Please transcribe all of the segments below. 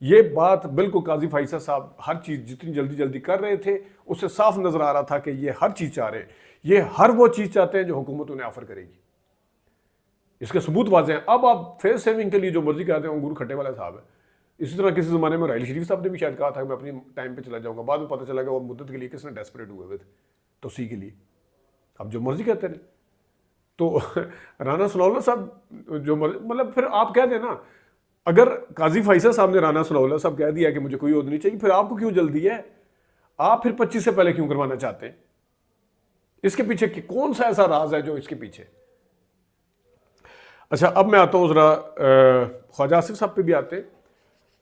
یہ بات بالکل قاضی فیصل صاحب ہر چیز جتنی جلدی جلدی کر رہے تھے اس سے صاف نظر آ رہا تھا کہ یہ ہر چیز چاہ رہے ہیں، یہ ہر وہ چیز چاہتے ہیں جو حکومت انہیں آفر کرے گی. اس کے ثبوت واضح ہیں. اب آپ فیس سیونگ کے لیے جو مرضی کہتے ہیں انگور کھٹے والا صاحب ہے. اسی طرح کسی زمانے میں راحیل شریف صاحب نے بھی شاید کہا تھا کہ میں اپنی ٹائم پہ چلا جاؤں گا، بعد میں پتہ چلا کہ وہ مدت کے لیے کس نے ڈیسپریٹ ہوئے ہوئے تھے توسیع کے لیے. اب جو مرضی کہتے رہے. تو رانا ثناء اللہ صاحب جو مطلب پھر آپ کہہ دیں نا، اگر قاضی فیصل صاحب نے رانا ثناء اللہ صاحب کہہ دیا کہ مجھے کوئی عہد نہیں چاہیے، پھر آپ کو کیوں جلدی ہے؟ آپ پھر 25 سے پہلے کیوں کروانا چاہتے ہیں؟ اس کے پیچھے کون سا ایسا راز ہے جو اس کے پیچھے؟ اچھا اب میں آتا ہوں ذرا خواجہ آصف صاحب پہ بھی آتے ہیں،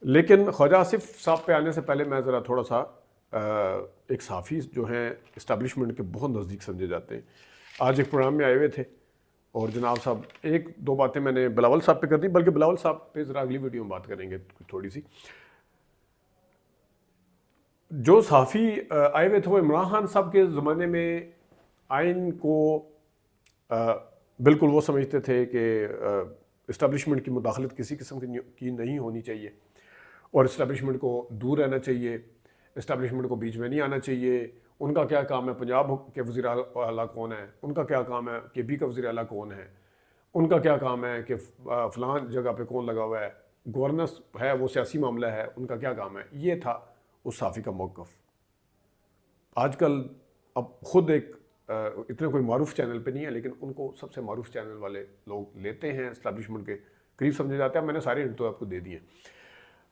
لیکن خواجہ آصف صاحب پہ آنے سے پہلے میں ذرا تھوڑا سا ایک صحافی جو ہیں اسٹیبلشمنٹ کے بہت نزدیک سمجھے جاتے ہیں، آج ایک پروگرام میں آئے ہوئے تھے اور جناب صاحب ایک دو باتیں میں نے بلاول صاحب پہ کر دی، بلکہ بلاول صاحب پہ ذرا اگلی ویڈیو میں بات کریں گے تھوڑی سی. جو صحافی آئے ہوئے تھے وہ عمران خان صاحب کے زمانے میں آئین کو بالکل وہ سمجھتے تھے کہ اسٹیبلشمنٹ کی مداخلت کسی قسم کی نہیں ہونی چاہیے اور اسٹیبلشمنٹ کو دور رہنا چاہیے، اسٹیبلشمنٹ کو بیچ میں نہیں آنا چاہیے. ان کا کیا کام ہے، پنجاب کے وزیر اعلیٰ کون ہے، ان کا کیا کام ہے کہ بی کا وزیر اعلیٰ کون ہے، ان کا کیا کام ہے کہ فلاں جگہ پہ کون لگا ہوا ہے، گورننس ہے وہ سیاسی معاملہ ہے، ان کا کیا کام ہے. یہ تھا اس صحافی کا موقف. آج کل اب خود ایک اتنے کوئی معروف چینل پہ نہیں ہے، لیکن ان کو سب سے معروف چینل والے لوگ لیتے ہیں، اسٹیبلشمنٹ کے قریب سمجھے جاتے ہیں. میں نے سارے انٹرو آپ کو دے دیے.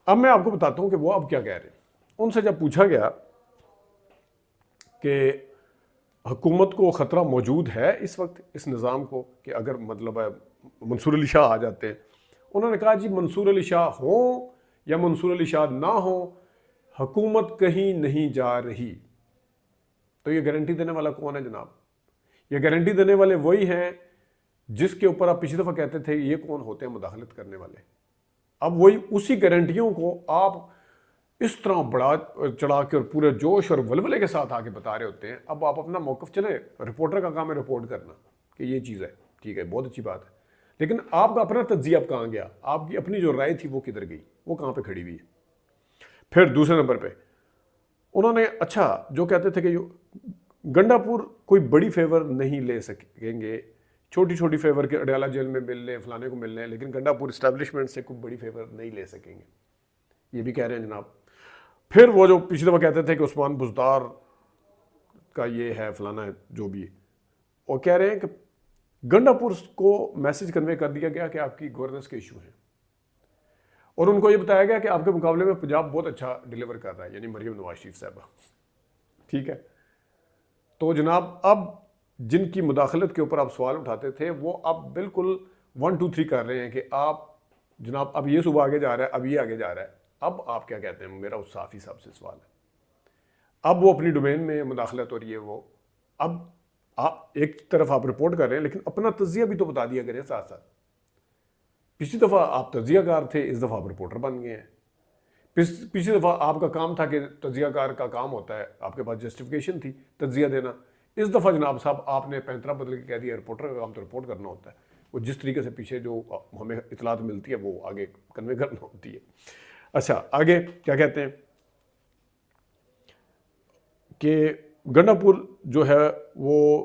اب میں آپ کو بتاتا ہوں کہ وہ اب کیا کہہ رہے ہیں. ان سے جب پوچھا گیا کہ حکومت کو خطرہ موجود ہے اس وقت اس نظام کو کہ اگر مطلب ہے منصور علی شاہ آ جاتے ہیں، انہوں نے کہا جی منصور علی شاہ ہوں یا منصور علی شاہ نہ ہوں، حکومت کہیں نہیں جا رہی. تو یہ گارنٹی دینے والا کون ہے جناب؟ یہ گارنٹی دینے والے وہی ہیں جس کے اوپر آپ پچھلی دفعہ کہتے تھے یہ کون ہوتے ہیں مداخلت کرنے والے. اب وہی اسی گارنٹیوں کو آپ اس طرح بڑا چڑھا کے اور پورے جوش اور ولولے کے ساتھ آگے بتا رہے ہوتے ہیں. اب آپ اپنا موقف چلیں، رپورٹر کا کام ہے رپورٹ کرنا کہ یہ چیز ہے، ٹھیک ہے، بہت اچھی بات ہے، لیکن آپ کا اپنا تجزیہ اب کہاں گیا؟ آپ کی اپنی جو رائے تھی وہ کدھر گئی؟ وہ کہاں پہ کھڑی ہوئی ہے؟ پھر دوسرے نمبر پہ انہوں نے اچھا جو کہتے تھے کہ گنڈا پور کوئی بڑی فیور نہیں لے سکیں گے، چھوٹی چھوٹی فیور کے اڈیالہ جیل میں مل لیں، فلانے کو مل لیں، لیکن گنڈا پور اسٹیبلشمنٹ سے کوئی بڑی فیور نہیں لے سکیں گے. یہ بھی کہہ رہے ہیں جناب. پھر وہ جو پچھلی دفعہ کہتے تھے کہ عثمان بزدار کا یہ ہے فلانا ہے جو بھی، اور کہہ رہے ہیں کہ گنڈا پور کو میسج کنوے کر دیا گیا کہ آپ کی گورننس کے ایشو ہیں، اور ان کو یہ بتایا گیا کہ آپ کے مقابلے میں پنجاب بہت اچھا ڈیلیور کر رہا ہے، یعنی مریم نواز شریف صاحبہ. ٹھیک ہے. تو جناب اب جن کی مداخلت کے اوپر آپ سوال اٹھاتے تھے وہ اب بالکل 1 2 3 کر رہے ہیں کہ آپ جناب اب یہ صبح آگے جا رہا ہے، اب یہ آگے جا رہا ہے. اب آپ کیا کہتے ہیں؟ میرا اس صحافی صاحب سے سوال ہے. اب وہ اپنی ڈومین میں مداخلت ہو رہی ہے، وہ اب آپ ایک طرف آپ رپورٹ کر رہے ہیں لیکن اپنا تجزیہ بھی تو بتا دیا کریں ساتھ ساتھ. پچھلی دفعہ آپ تجزیہ کار تھے، اس دفعہ آپ رپورٹر بن گئے ہیں. پچھلی دفعہ آپ کا کام تھا کہ تجزیہ کار کا کام ہوتا ہے، آپ کے پاس جسٹیفیکیشن تھی تجزیہ دینا. اس دفعہ جناب صاحب آپ نے پینترا بدل کے کہہ دیا رپورٹر کا کام تو رپورٹ کرنا ہوتا ہے. وہ جس طریقے سے پیچھے جو ہمیں اطلاعات ملتی ہے وہ آگے کنوے کرنا ہوتی ہے. اچھا آگے کیا کہتے ہیں کہ گنڈا پور جو ہے وہ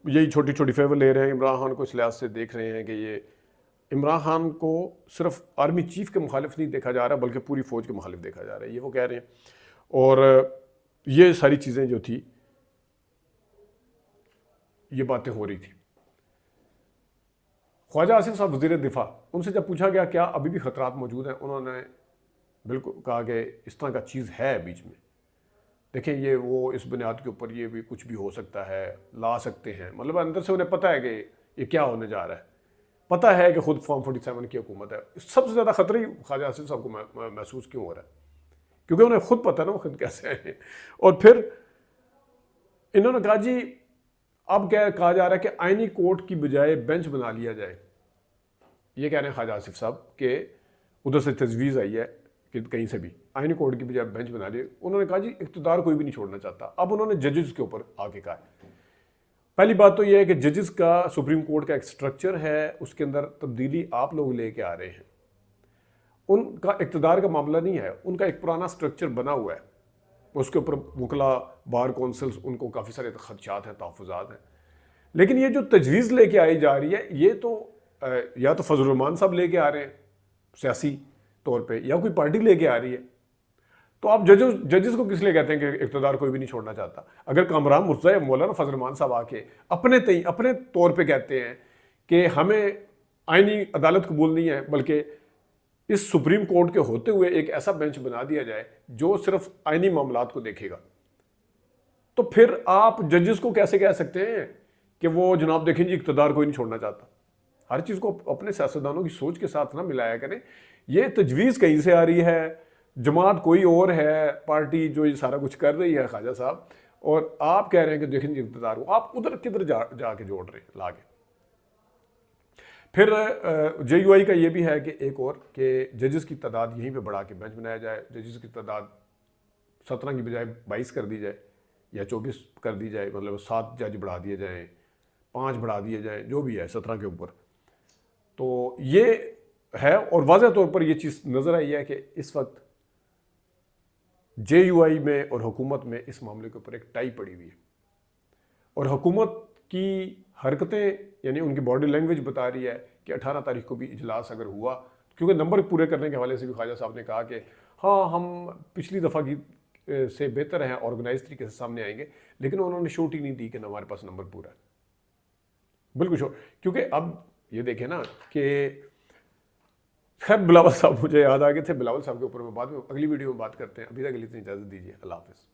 یہی چھوٹی چھوٹی فیور لے رہے ہیں. عمران خان کو اس لحاظ سے دیکھ رہے ہیں کہ یہ عمران خان کو صرف آرمی چیف کے مخالف نہیں دیکھا جا رہا بلکہ پوری فوج کے مخالف دیکھا جا رہا ہے، یہ وہ کہہ رہے ہیں. اور یہ ساری چیزیں جو تھی یہ باتیں ہو رہی تھی. خواجہ آصف صاحب وزیر دفاع، ان سے جب پوچھا گیا کیا ابھی بھی خطرات موجود ہیں، انہوں نے بالکل کہا کہ اس طرح کا چیز ہے بیچ میں. دیکھیں یہ وہ اس بنیاد کے اوپر یہ بھی کچھ بھی ہو سکتا ہے، لا سکتے ہیں، مطلب اندر سے انہیں پتہ ہے کہ یہ کیا ہونے جا رہا ہے، پتہ ہے کہ خود فارم 47 کی حکومت ہے. سب سے زیادہ خطرہ ہی خواجہ آصف صاحب کو محسوس کیوں ہو رہا ہے؟ کیونکہ انہیں خود پتہ نا وہ خود کیسے ہیں. اور پھر انہوں نے کہا جی اب کیا کہا جا رہا ہے کہ آئینی کورٹ کی بجائے بینچ بنا لیا جائے. یہ کہہ رہے ہیں خواجہ آصف صاحب کہ ادھر سے تجویز آئی ہے کہ کہیں سے بھی آئینی کورٹ کی بجائے بینچ بنا لیے. انہوں نے کہا جی اقتدار کوئی بھی نہیں چھوڑنا چاہتا. اب انہوں نے ججز کے اوپر آ کے کہا ہے. پہلی بات تو یہ ہے کہ ججز کا سپریم کورٹ کا ایک سٹرکچر ہے، اس کے اندر تبدیلی آپ لوگ لے کے آ رہے ہیں ان کا اقتدار کا معاملہ نہیں ہے، ان کا ایک پرانا سٹرکچر بنا ہوا ہے، اس کے اوپر وکلا، بار کونسلز، ان کو کافی سارے خدشات ہیں، تحفظات ہیں. لیکن یہ جو تجویز لے کے آئی جا رہی ہے، یہ تو یا تو فضل الرحمان صاحب لے کے آ رہے ہیں سیاسی طور پہ، یا کوئی پارٹی لے کے آ رہی ہے. تو آپ ججز کو کس لیے کہتے ہیں کہ اقتدار کوئی بھی نہیں چھوڑنا چاہتا؟ اگر کامران مرتضیٰ یا مولانا فضل الرحمان صاحب آ کے اپنے طور پہ کہتے ہیں کہ ہمیں آئینی عدالت قبول نہیں ہے، بلکہ اس سپریم کورٹ کے ہوتے ہوئے ایک ایسا بینچ بنا دیا جائے جو صرف آئینی معاملات کو دیکھے گا، تو پھر آپ ججز کو کیسے کہہ سکتے ہیں کہ وہ جناب دیکھیں جی اقتدار کوئی نہیں چھوڑنا چاہتا؟ ہر چیز کو اپنے سیاستدانوں کی سوچ کے ساتھ نہ ملایا کریں. یہ تجویز کہیں سے آ رہی ہے، جماعت کوئی اور ہے، پارٹی جو یہ سارا کچھ کر رہی ہے خواجہ صاحب، اور آپ کہہ رہے ہیں کہ دیکھیں جی اقتدار کو. آپ ادھر کدھر جا کے جوڑ رہے ہیں لا کے. پھر جے یو آئی کا یہ بھی ہے کہ ایک اور کہ ججز کی تعداد یہیں پہ بڑھا کے بینچ بنایا جائے، ججز کی تعداد 17 کی بجائے 22 کر دی جائے یا 24 کر دی جائے، مطلب 7 جج بڑھا دیے جائیں، 5 بڑھا دیے جائیں، جو بھی ہے 17 کے اوپر. تو یہ ہے، اور واضح طور پر یہ چیز نظر آئی ہے کہ اس وقت جے یو آئی میں اور حکومت میں اس معاملے کے اوپر ایک ٹائی پڑی ہوئی ہے، اور حکومت کی حرکتیں یعنی ان کی باڈی لینگویج بتا رہی ہے کہ 18 تاریخ کو بھی اجلاس اگر ہوا، کیونکہ نمبر پورے کرنے کے حوالے سے بھی خواجہ صاحب نے کہا کہ ہاں ہم پچھلی دفعہ کی سے بہتر ہیں، آرگنائز طریقے سے سامنے آئیں گے، لیکن انہوں نے شورٹی نہیں دی کہ ہمارے پاس نمبر پورا ہے. بالکل شور. کیونکہ اب یہ دیکھیں نا کہ خیر بلاول صاحب مجھے یاد آ گئے تھے، بلاول صاحب کے اوپر میں بعد میں اگلی ویڈیو میں بات کرتے ہیں. ابھی تک کے لیے اتنی اجازت دیجیے. اللہ حافظ.